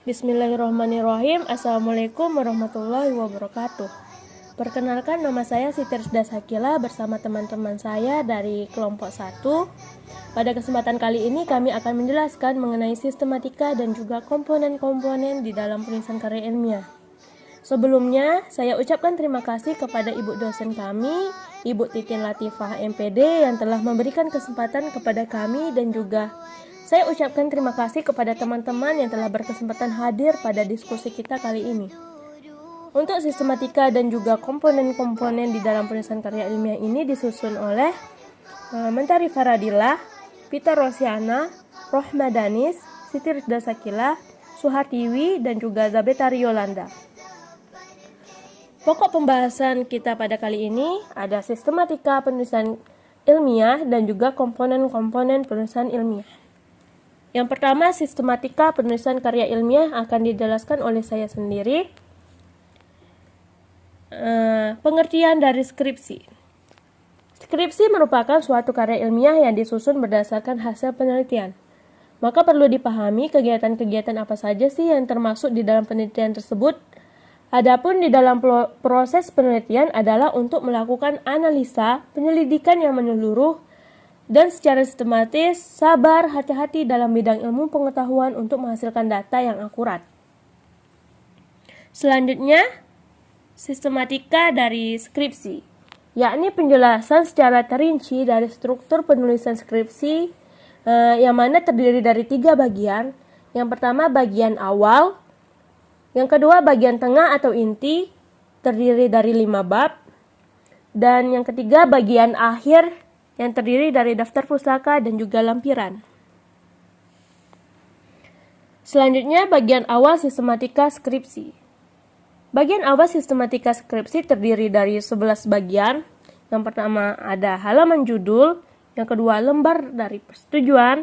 Bismillahirrahmanirrahim. Assalamualaikum warahmatullahi wabarakatuh. Perkenalkan, nama saya Siti Rizda Sakila bersama teman-teman saya dari kelompok 1. Pada kesempatan kali ini kami akan menjelaskan mengenai sistematika dan juga komponen-komponen di dalam penulisan karya ilmiah. Sebelumnya, saya ucapkan terima kasih kepada ibu dosen kami, Ibu Titin Latifah MPD, yang telah memberikan kesempatan kepada kami, dan juga saya ucapkan terima kasih kepada teman-teman yang telah berkesempatan hadir pada diskusi kita kali ini. Untuk sistematika dan juga komponen-komponen di dalam penulisan karya ilmiah ini disusun oleh Mentari Faradila, Pita Rosiana, Rohmadanis, Siti Rizda Sakila, Suhartiwi, dan juga Zabetari Yolanda. Pokok pembahasan kita pada kali ini ada sistematika penulisan ilmiah dan juga komponen-komponen penulisan ilmiah. Yang pertama, sistematika penulisan karya ilmiah akan dijelaskan oleh saya sendiri. Pengertian dari skripsi. Skripsi merupakan suatu karya ilmiah yang disusun berdasarkan hasil penelitian. Maka perlu dipahami kegiatan-kegiatan apa saja sih yang termasuk di dalam penelitian tersebut. Adapun di dalam proses penelitian adalah untuk melakukan analisa, penyelidikan yang menyeluruh, dan secara sistematis, sabar, hati-hati dalam bidang ilmu pengetahuan untuk menghasilkan data yang akurat. Selanjutnya, sistematika dari skripsi, yakni penjelasan secara terinci dari struktur penulisan skripsi, yang mana terdiri dari 3 bagian. Yang pertama, bagian awal. Yang kedua, bagian tengah atau inti, terdiri dari 5 bab. Dan yang ketiga, bagian akhir, yang terdiri dari daftar pustaka dan juga lampiran. Selanjutnya, bagian awal sistematika skripsi. Bagian awal sistematika skripsi terdiri dari 11 bagian. Yang pertama ada halaman judul, yang kedua lembar dari persetujuan,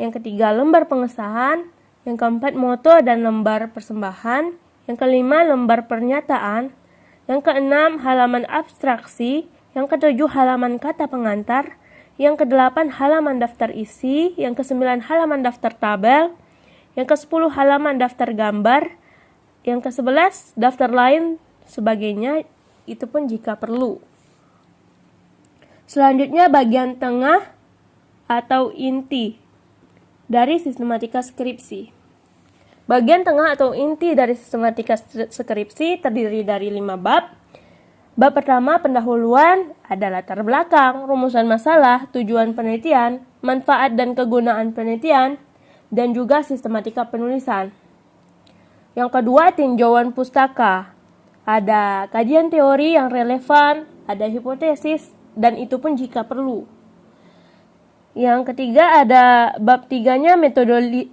yang ketiga lembar pengesahan, yang keempat moto dan lembar persembahan, yang kelima lembar pernyataan, yang keenam halaman abstraksi, yang ketujuh halaman kata pengantar, yang kedelapan halaman daftar isi, yang kesembilan halaman daftar tabel, yang kesepuluh halaman daftar gambar, yang kesebelas daftar lain sebagainya, itu pun jika perlu. Selanjutnya bagian tengah atau inti dari sistematika skripsi. Bagian tengah atau inti dari sistematika skripsi terdiri dari 5 bab. Bab pertama, pendahuluan, ada latar belakang, rumusan masalah, tujuan penelitian, manfaat dan kegunaan penelitian, dan juga sistematika penulisan. Yang kedua, tinjauan pustaka. Ada kajian teori yang relevan, ada hipotesis, dan itu pun jika perlu. Yang ketiga, ada bab 3-nya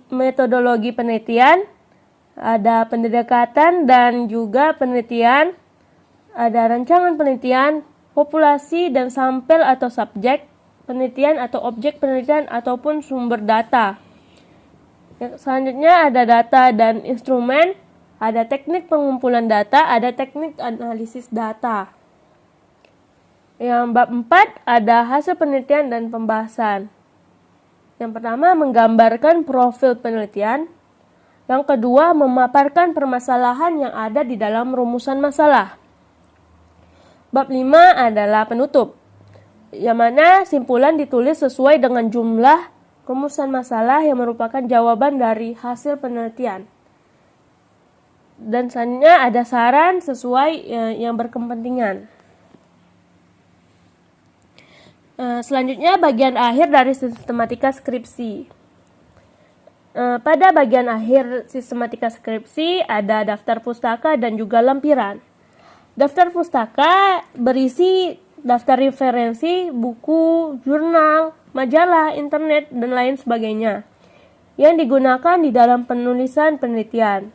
metodologi penelitian, ada pendekatan dan juga penelitian, ada rancangan penelitian, populasi dan sampel atau subjek penelitian atau objek penelitian ataupun sumber data. Selanjutnya ada data dan instrumen, ada teknik pengumpulan data, ada teknik analisis data. Yang bab 4 ada hasil penelitian dan pembahasan. Yang pertama, menggambarkan profil penelitian. Yang kedua, memaparkan permasalahan yang ada di dalam rumusan masalah. Bab 5 adalah penutup, yang mana simpulan ditulis sesuai dengan jumlah rumusan masalah yang merupakan jawaban dari hasil penelitian. Dan selanjutnya ada saran sesuai yang berkepentingan. Selanjutnya bagian akhir dari sistematika skripsi. Pada bagian akhir sistematika skripsi ada daftar pustaka dan juga lampiran. Daftar pustaka berisi daftar referensi, buku, jurnal, majalah, internet, dan lain sebagainya yang digunakan di dalam penulisan penelitian.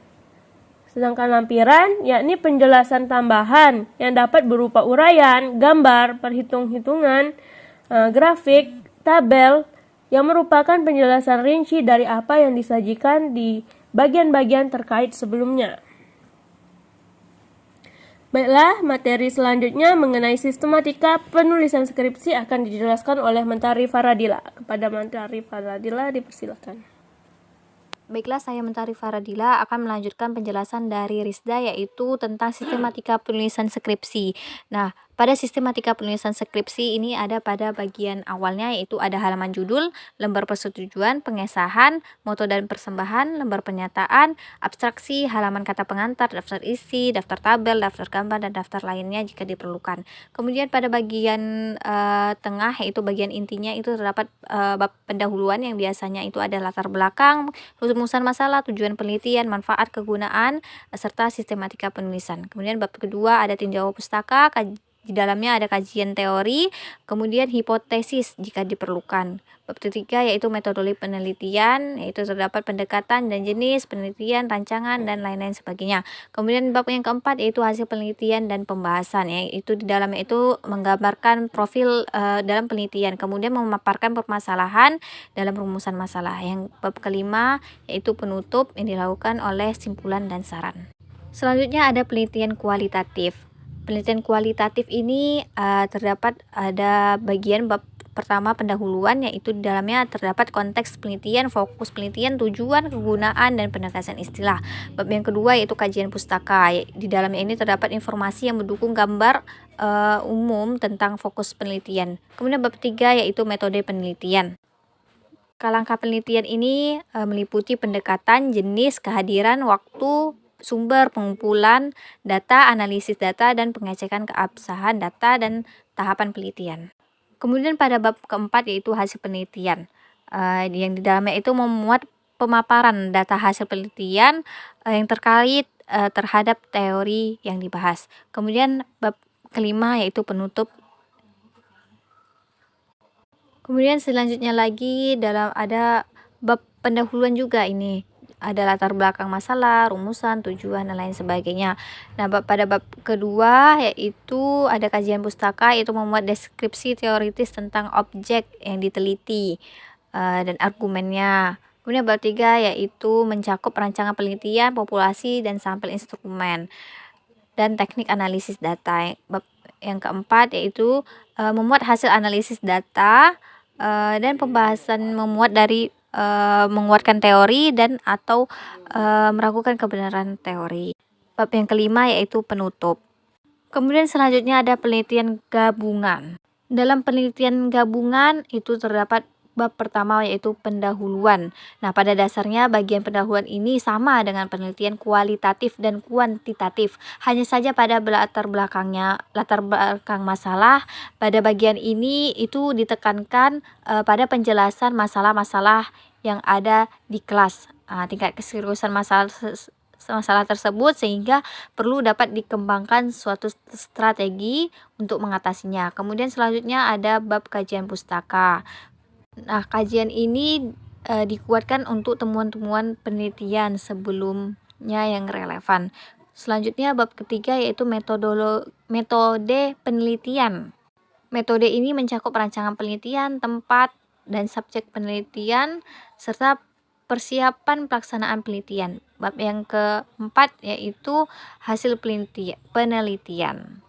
Sedangkan lampiran yakni penjelasan tambahan yang dapat berupa uraian, gambar, perhitung-hitungan, grafik, tabel yang merupakan penjelasan rinci dari apa yang disajikan di bagian-bagian terkait sebelumnya. Baiklah, materi selanjutnya mengenai sistematika penulisan skripsi akan dijelaskan oleh Mentari Faradila. Kepada Mentari Faradila dipersilakan. Baiklah, saya Mentari Faradila akan melanjutkan penjelasan dari Rizda, yaitu tentang sistematika penulisan skripsi. Nah, pada sistematika penulisan skripsi ini ada pada bagian awalnya, yaitu ada halaman judul, lembar persetujuan, pengesahan, moto dan persembahan, lembar pernyataan, abstraksi, halaman kata pengantar, daftar isi, daftar tabel, daftar gambar, dan daftar lainnya jika diperlukan. Kemudian pada bagian tengah, yaitu bagian intinya, itu terdapat bab pendahuluan yang biasanya itu ada latar belakang, rumusan masalah, tujuan penelitian, manfaat, kegunaan, serta sistematika penulisan. Kemudian bab kedua ada tinjauan pustaka, di dalamnya ada kajian teori, kemudian hipotesis jika diperlukan. Bab ketiga yaitu metodologi penelitian, yaitu terdapat pendekatan dan jenis penelitian, rancangan, dan lain-lain sebagainya. Kemudian bab yang keempat yaitu hasil penelitian dan pembahasan, yaitu di dalamnya itu menggambarkan profil dalam penelitian, kemudian memaparkan permasalahan dalam rumusan masalah. Yang bab kelima yaitu penutup yang dilakukan oleh simpulan dan saran. Selanjutnya ada penelitian kualitatif. Penelitian kualitatif ini terdapat ada bagian bab pertama pendahuluan, yaitu di dalamnya terdapat konteks penelitian, fokus penelitian, tujuan, kegunaan, dan penegasan istilah. Bab yang kedua yaitu kajian pustaka. Di dalamnya ini terdapat informasi yang mendukung gambar umum tentang fokus penelitian. Kemudian bab ketiga yaitu metode penelitian. Langkah penelitian ini meliputi pendekatan, jenis, kehadiran, waktu, sumber, pengumpulan data, analisis data, dan pengecekan keabsahan data dan tahapan penelitian. Kemudian pada bab keempat yaitu hasil penelitian, yang di dalamnya itu memuat pemaparan data hasil penelitian yang terkait terhadap teori yang dibahas. Kemudian bab kelima yaitu penutup. Kemudian selanjutnya lagi ada bab pendahuluan juga ini. Ada latar belakang masalah, rumusan, tujuan, dan lain sebagainya. Nah, pada bab kedua yaitu ada kajian pustaka, yaitu memuat deskripsi teoritis tentang objek yang diteliti dan argumennya. Kemudian bab tiga yaitu mencakup rancangan penelitian, populasi, dan sampel instrumen, dan teknik analisis data. Bab yang keempat yaitu memuat hasil analisis data dan pembahasan menguatkan teori dan atau meragukan kebenaran teori. Bab yang kelima yaitu penutup. Kemudian selanjutnya ada penelitian gabungan. Dalam penelitian gabungan itu terdapat bab pertama yaitu pendahuluan. Nah, pada dasarnya bagian pendahuluan ini sama dengan penelitian kualitatif dan kuantitatif. Hanya saja pada latar belakang masalah, pada bagian ini itu ditekankan pada penjelasan masalah-masalah yang ada di kelas. Tingkat keseriusan masalah tersebut sehingga perlu dapat dikembangkan suatu strategi untuk mengatasinya. Kemudian selanjutnya ada bab kajian pustaka. Nah, kajian ini dikuatkan untuk temuan-temuan penelitian sebelumnya yang relevan. Selanjutnya bab ketiga yaitu metode penelitian. Metode ini mencakup rancangan penelitian, tempat dan subjek penelitian, serta persiapan pelaksanaan penelitian. Bab yang keempat yaitu hasil penelitian.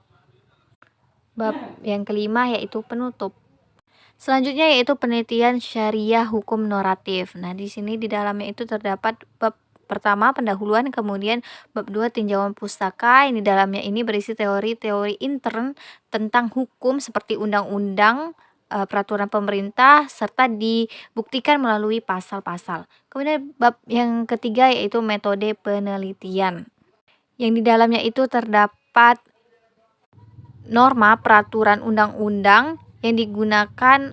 Bab yang kelima yaitu penutup. Selanjutnya yaitu penelitian syariah hukum noratif. Nah, di sini di dalamnya itu terdapat bab pertama pendahuluan, kemudian bab 2 tinjauan pustaka. Ini dalamnya ini berisi teori-teori intern tentang hukum seperti undang-undang, peraturan pemerintah, serta dibuktikan melalui pasal-pasal. Kemudian bab yang ketiga yaitu metode penelitian. Yang di dalamnya itu terdapat norma peraturan undang-undang yang digunakan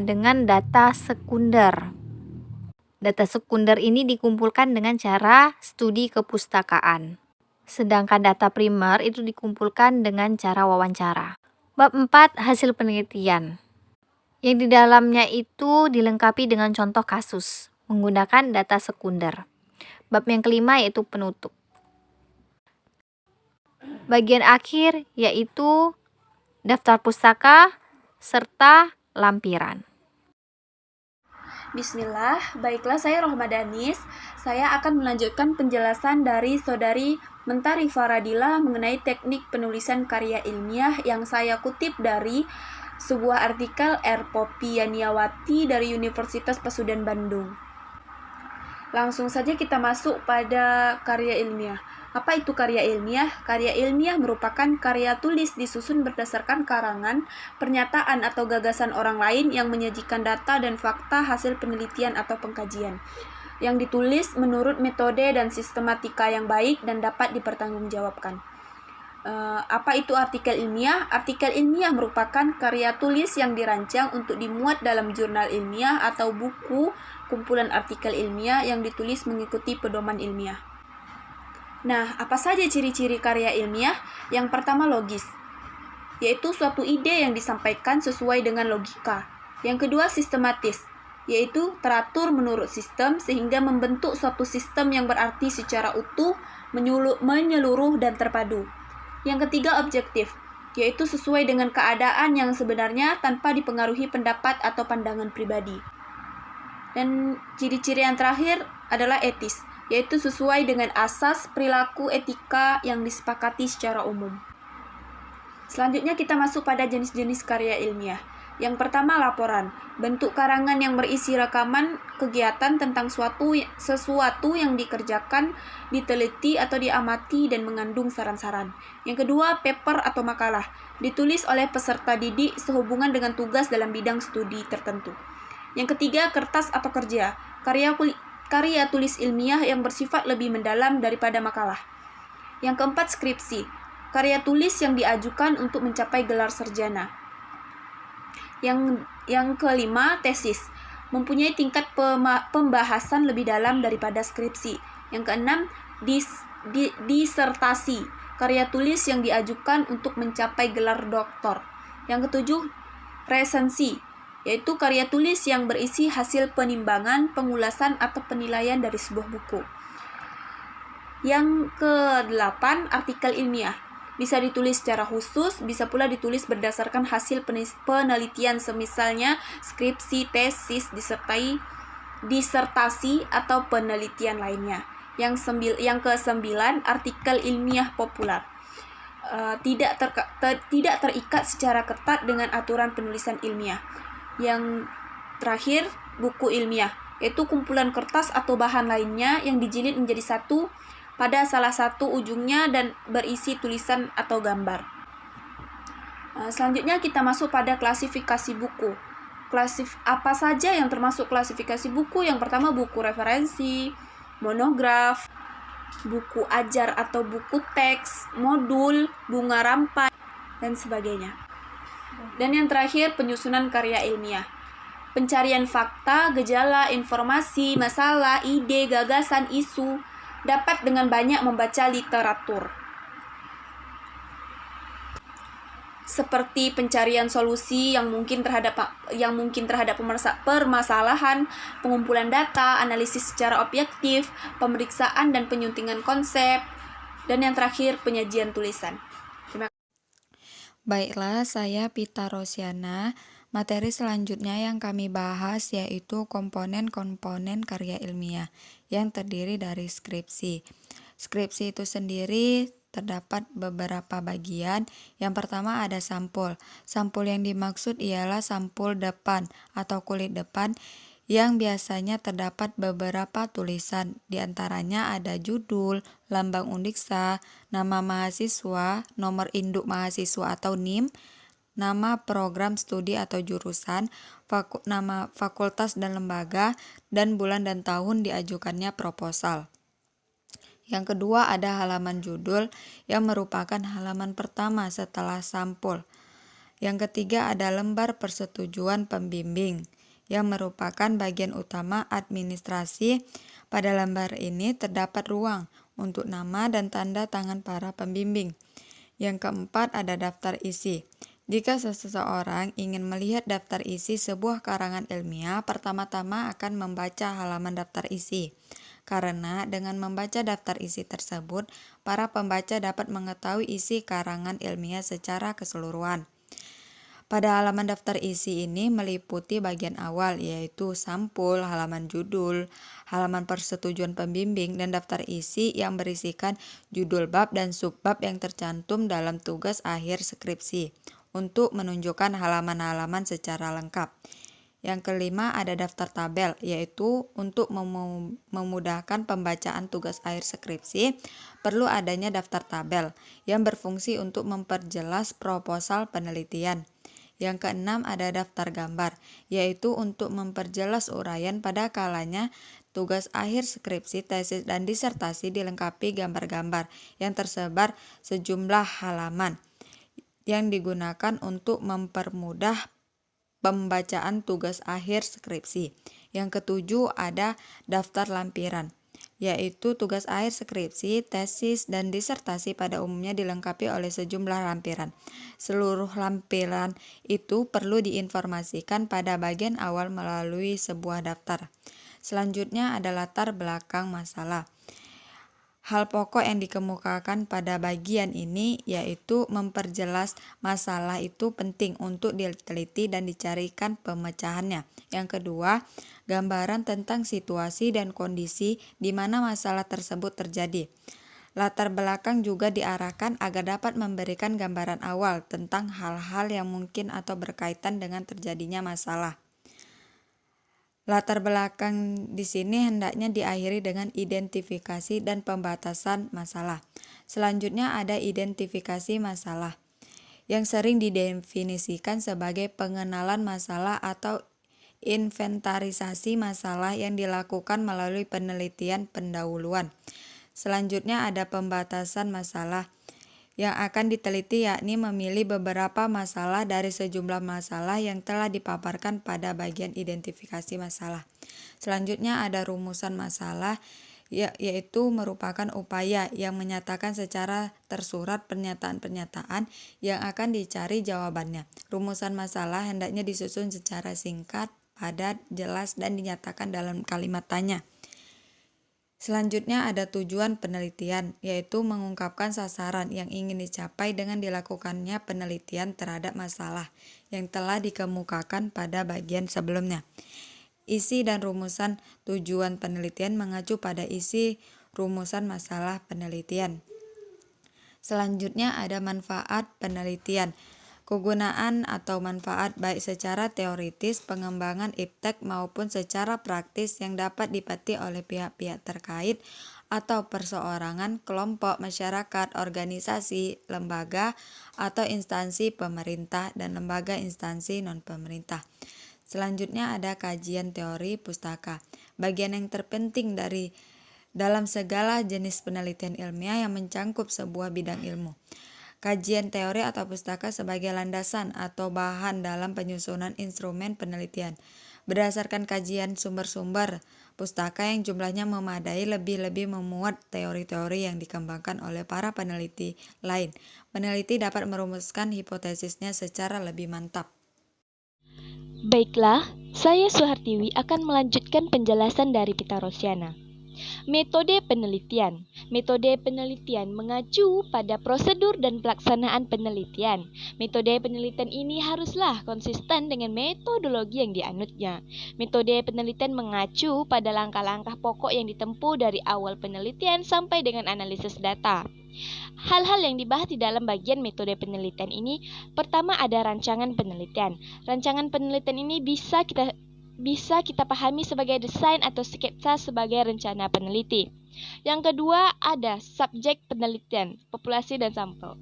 dengan data sekunder. Data sekunder ini dikumpulkan dengan cara studi kepustakaan. Sedangkan data primer itu dikumpulkan dengan cara wawancara. Bab 4 hasil penelitian. Yang di dalamnya itu dilengkapi dengan contoh kasus menggunakan data sekunder. Bab yang kelima yaitu penutup. Bagian akhir yaitu daftar pustaka serta lampiran. Bismillah, baiklah saya Rohmadanis. Saya akan melanjutkan penjelasan dari Saudari Mentari Faradila mengenai teknik penulisan karya ilmiah yang saya kutip dari sebuah artikel R. Poppy Yaniawati dari Universitas Pasundan Bandung. Langsung saja kita masuk pada karya ilmiah. Apa itu karya ilmiah? Karya ilmiah merupakan karya tulis disusun berdasarkan karangan, pernyataan atau gagasan orang lain yang menyajikan data dan fakta hasil penelitian atau pengkajian, yang ditulis menurut metode dan sistematika yang baik dan dapat dipertanggungjawabkan. Apa itu artikel ilmiah? Artikel ilmiah merupakan karya tulis yang dirancang untuk dimuat dalam jurnal ilmiah atau buku kumpulan artikel ilmiah yang ditulis mengikuti pedoman ilmiah. Nah, apa saja ciri-ciri karya ilmiah? Yang pertama logis, yaitu suatu ide yang disampaikan sesuai dengan logika. Yang kedua sistematis, yaitu teratur menurut sistem sehingga membentuk suatu sistem yang berarti secara utuh, menyeluruh dan terpadu. Yang ketiga objektif, yaitu sesuai dengan keadaan yang sebenarnya tanpa dipengaruhi pendapat atau pandangan pribadi. Dan ciri-ciri yang terakhir adalah etis, yaitu sesuai dengan asas perilaku etika yang disepakati secara umum. Selanjutnya kita masuk pada jenis-jenis karya ilmiah. Yang pertama laporan, bentuk karangan yang berisi rekaman kegiatan tentang sesuatu yang dikerjakan, diteliti atau diamati dan mengandung saran-saran. Yang kedua paper atau makalah, ditulis oleh peserta didik sehubungan dengan tugas dalam bidang studi tertentu. Yang ketiga kertas atau kerja, karya tulis ilmiah yang bersifat lebih mendalam daripada makalah. Yang keempat skripsi, karya tulis yang diajukan untuk mencapai gelar sarjana. Yang kelima, tesis, mempunyai tingkat pembahasan lebih dalam daripada skripsi. Yang keenam, disertasi, karya tulis yang diajukan untuk mencapai gelar doktor. Yang ketujuh, resensi, yaitu karya tulis yang berisi hasil penimbangan, pengulasan, atau penilaian dari sebuah buku. Yang kedelapan, artikel ilmiah. Bisa ditulis secara khusus, bisa pula ditulis berdasarkan hasil penelitian semisalnya skripsi, tesis, disertasi, atau penelitian lainnya. Yang kesembilan, artikel ilmiah populer. Tidak terikat secara ketat dengan aturan penulisan ilmiah. Yang terakhir, buku ilmiah, yaitu kumpulan kertas atau bahan lainnya yang dijilid menjadi satu pada salah satu ujungnya dan berisi tulisan atau gambar. Selanjutnya kita masuk pada klasifikasi buku. Apa saja yang termasuk klasifikasi buku? Yang pertama buku referensi, monograf, buku ajar atau buku teks, modul, bunga rampai, dan sebagainya. Dan yang terakhir penyusunan karya ilmiah. Pencarian fakta, gejala, informasi, masalah, ide, gagasan, isu, dapat dengan banyak membaca literatur. Seperti pencarian solusi yang mungkin terhadap permasalahan, pengumpulan data, analisis secara objektif, pemeriksaan dan penyuntingan konsep, dan yang terakhir penyajian tulisan. Baiklah, saya Pita Rosiana. Materi selanjutnya yang kami bahas yaitu komponen-komponen karya ilmiah yang terdiri dari skripsi. Skripsi itu sendiri terdapat beberapa bagian. Yang pertama ada sampul. Sampul yang dimaksud ialah sampul depan atau kulit depan yang biasanya terdapat beberapa tulisan. Di antaranya ada judul, lambang undiksa, nama mahasiswa, nomor induk mahasiswa atau NIM, nama program studi atau jurusan, nama fakultas dan lembaga, dan bulan dan tahun diajukannya proposal. Yang kedua ada halaman judul yang merupakan halaman pertama setelah sampul. Yang ketiga ada lembar persetujuan pembimbing yang merupakan bagian utama administrasi. Pada lembar ini terdapat ruang untuk nama dan tanda tangan para pembimbing. Yang keempat ada daftar isi. Jika seseorang ingin melihat daftar isi sebuah karangan ilmiah, pertama-tama akan membaca halaman daftar isi. Karena dengan membaca daftar isi tersebut, para pembaca dapat mengetahui isi karangan ilmiah secara keseluruhan. Pada halaman daftar isi ini meliputi bagian awal yaitu sampul, halaman judul, halaman persetujuan pembimbing, dan daftar isi yang berisikan judul bab dan subbab yang tercantum dalam tugas akhir skripsi untuk menunjukkan halaman-halaman secara lengkap. Yang kelima ada daftar tabel, yaitu untuk memudahkan pembacaan tugas akhir skripsi, perlu adanya daftar tabel yang berfungsi untuk memperjelas proposal penelitian. Yang keenam ada daftar gambar, yaitu untuk memperjelas uraian pada kalanya tugas akhir skripsi, tesis, dan disertasi dilengkapi gambar-gambar yang tersebar sejumlah halaman yang digunakan untuk mempermudah pembacaan tugas akhir skripsi. Yang ketujuh ada daftar lampiran, yaitu tugas akhir skripsi, tesis, dan disertasi pada umumnya dilengkapi oleh sejumlah lampiran. Seluruh lampiran itu perlu diinformasikan pada bagian awal melalui sebuah daftar. Selanjutnya ada latar belakang masalah. Hal pokok yang dikemukakan pada bagian ini yaitu memperjelas masalah itu penting untuk diteliti dan dicarikan pemecahannya. Yang kedua, gambaran tentang situasi dan kondisi di mana masalah tersebut terjadi. Latar belakang juga diarahkan agar dapat memberikan gambaran awal tentang hal-hal yang mungkin atau berkaitan dengan terjadinya masalah. Latar belakang di sini hendaknya diakhiri dengan identifikasi dan pembatasan masalah. Selanjutnya ada identifikasi masalah, yang sering didefinisikan sebagai pengenalan masalah atau inventarisasi masalah yang dilakukan melalui penelitian pendahuluan. Selanjutnya ada pembatasan masalah, yang akan diteliti yakni memilih beberapa masalah dari sejumlah masalah yang telah dipaparkan pada bagian identifikasi masalah. Selanjutnya ada rumusan masalah, yaitu merupakan upaya yang menyatakan secara tersurat pernyataan-pernyataan yang akan dicari jawabannya. Rumusan masalah hendaknya disusun secara singkat, padat, jelas, dan dinyatakan dalam kalimat tanya. Selanjutnya ada tujuan penelitian, yaitu mengungkapkan sasaran yang ingin dicapai dengan dilakukannya penelitian terhadap masalah yang telah dikemukakan pada bagian sebelumnya. Isi dan rumusan tujuan penelitian mengacu pada isi rumusan masalah penelitian. Selanjutnya ada manfaat penelitian. Kegunaan atau manfaat baik secara teoritis, pengembangan iptek maupun secara praktis yang dapat dipetik oleh pihak-pihak terkait atau perseorangan, kelompok, masyarakat, organisasi, lembaga, atau instansi pemerintah dan lembaga instansi non-pemerintah. Selanjutnya ada kajian teori pustaka. Bagian yang terpenting dalam segala jenis penelitian ilmiah yang mencangkup sebuah bidang ilmu. Kajian teori atau pustaka sebagai landasan atau bahan dalam penyusunan instrumen penelitian. Berdasarkan kajian sumber-sumber pustaka yang jumlahnya memadai, lebih-lebih memuat teori-teori yang dikembangkan oleh para peneliti lain. Peneliti dapat merumuskan hipotesisnya secara lebih mantap. Baiklah, saya Suhartiwi akan melanjutkan penjelasan dari Pita Rosiana. Metode penelitian. Metode penelitian mengacu pada prosedur dan pelaksanaan penelitian. Metode penelitian ini haruslah konsisten dengan metodologi yang dianutnya. Metode penelitian mengacu pada langkah-langkah pokok yang ditempuh dari awal penelitian sampai dengan analisis data. Hal-hal yang dibahas di dalam bagian metode penelitian ini, pertama ada rancangan penelitian. Rancangan penelitian ini bisa kita pahami sebagai desain atau sketsa sebagai rencana peneliti. Yang kedua ada subjek penelitian, populasi dan sampel.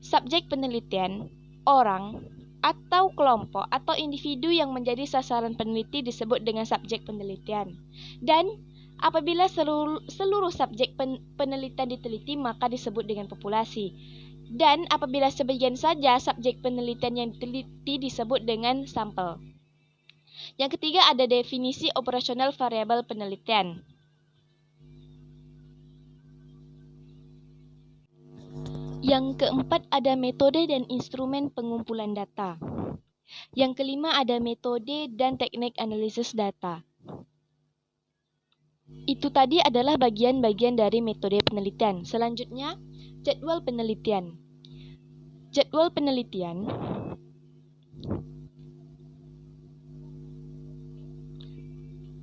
Subjek penelitian, orang atau kelompok atau individu yang menjadi sasaran peneliti disebut dengan subjek penelitian. Dan apabila seluruh subjek penelitian diteliti maka disebut dengan populasi. Dan apabila sebagian saja subjek penelitian yang diteliti disebut dengan sampel. Yang ketiga ada definisi operasional variabel penelitian. Yang keempat ada metode dan instrumen pengumpulan data. Yang kelima ada metode dan teknik analisis data. Itu tadi adalah bagian-bagian dari metode penelitian. Selanjutnya, jadwal penelitian. Jadwal penelitian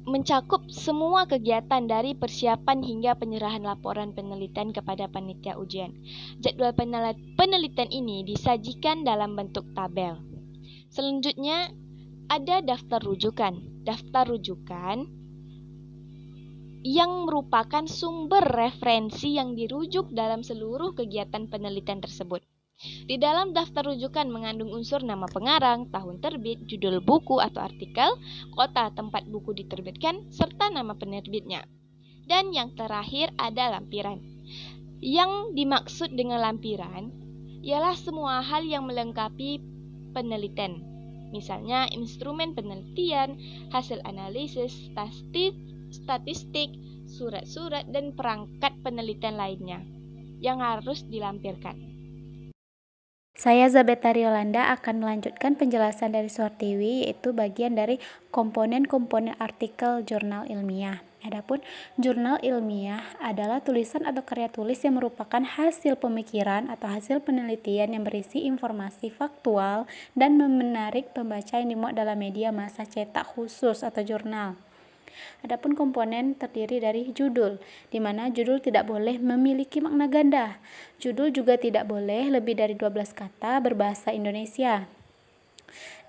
mencakup semua kegiatan dari persiapan hingga penyerahan laporan penelitian kepada panitia ujian. Jadwal penelitian ini disajikan dalam bentuk tabel. Selanjutnya, ada daftar rujukan. Daftar rujukan yang merupakan sumber referensi yang dirujuk dalam seluruh kegiatan penelitian tersebut. Di dalam daftar rujukan mengandung unsur nama pengarang, tahun terbit, judul buku atau artikel, kota tempat buku diterbitkan, serta nama penerbitnya. Dan yang terakhir ada lampiran. Yang dimaksud dengan lampiran ialah semua hal yang melengkapi penelitian. Misalnya instrumen penelitian, hasil analisis, statistik, surat-surat, dan perangkat penelitian lainnya yang harus dilampirkan. Saya Zabetari Yolanda akan melanjutkan penjelasan dari Suhartiwi, yaitu bagian dari komponen-komponen artikel jurnal ilmiah. Adapun jurnal ilmiah adalah tulisan atau karya tulis yang merupakan hasil pemikiran atau hasil penelitian yang berisi informasi faktual dan menarik pembaca yang dimuat dalam media massa cetak khusus atau jurnal. Adapun komponen terdiri dari judul, di mana judul tidak boleh memiliki makna ganda. Judul juga tidak boleh lebih dari 12 kata berbahasa Indonesia.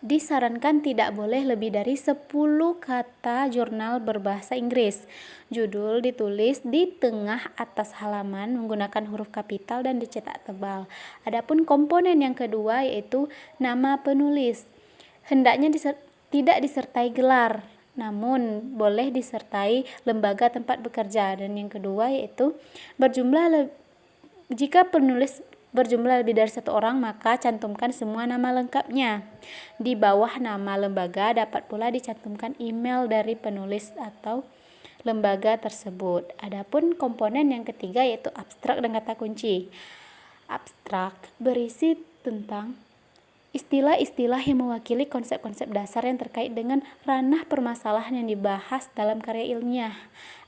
Disarankan tidak boleh lebih dari 10 kata jurnal berbahasa Inggris. Judul ditulis di tengah atas halaman menggunakan huruf kapital dan dicetak tebal. Adapun komponen yang kedua yaitu nama penulis. Hendaknya tidak disertai gelar, namun boleh disertai lembaga tempat bekerja. Dan yang kedua yaitu jika penulis berjumlah lebih dari 1 orang, maka cantumkan semua nama lengkapnya. Di bawah nama lembaga dapat pula dicantumkan email dari penulis atau lembaga tersebut. Adapun komponen yang ketiga yaitu abstrak dan kata kunci. Abstrak berisi tentang istilah-istilah yang mewakili konsep-konsep dasar yang terkait dengan ranah permasalahan yang dibahas dalam karya ilmiah.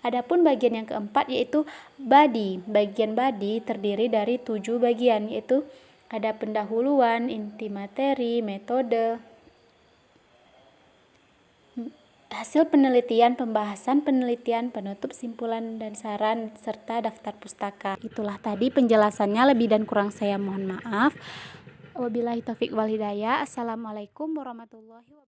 Adapun bagian yang keempat yaitu body. Bagian body terdiri dari 7 bagian, yaitu ada pendahuluan, inti materi, metode, hasil penelitian, pembahasan penelitian, penutup, simpulan dan saran, serta daftar pustaka. Itulah tadi penjelasannya, lebih dan kurang saya mohon maaf. Wabillahi taufik wal hidayah. Assalamualaikum warahmatullahi wabarakatuh.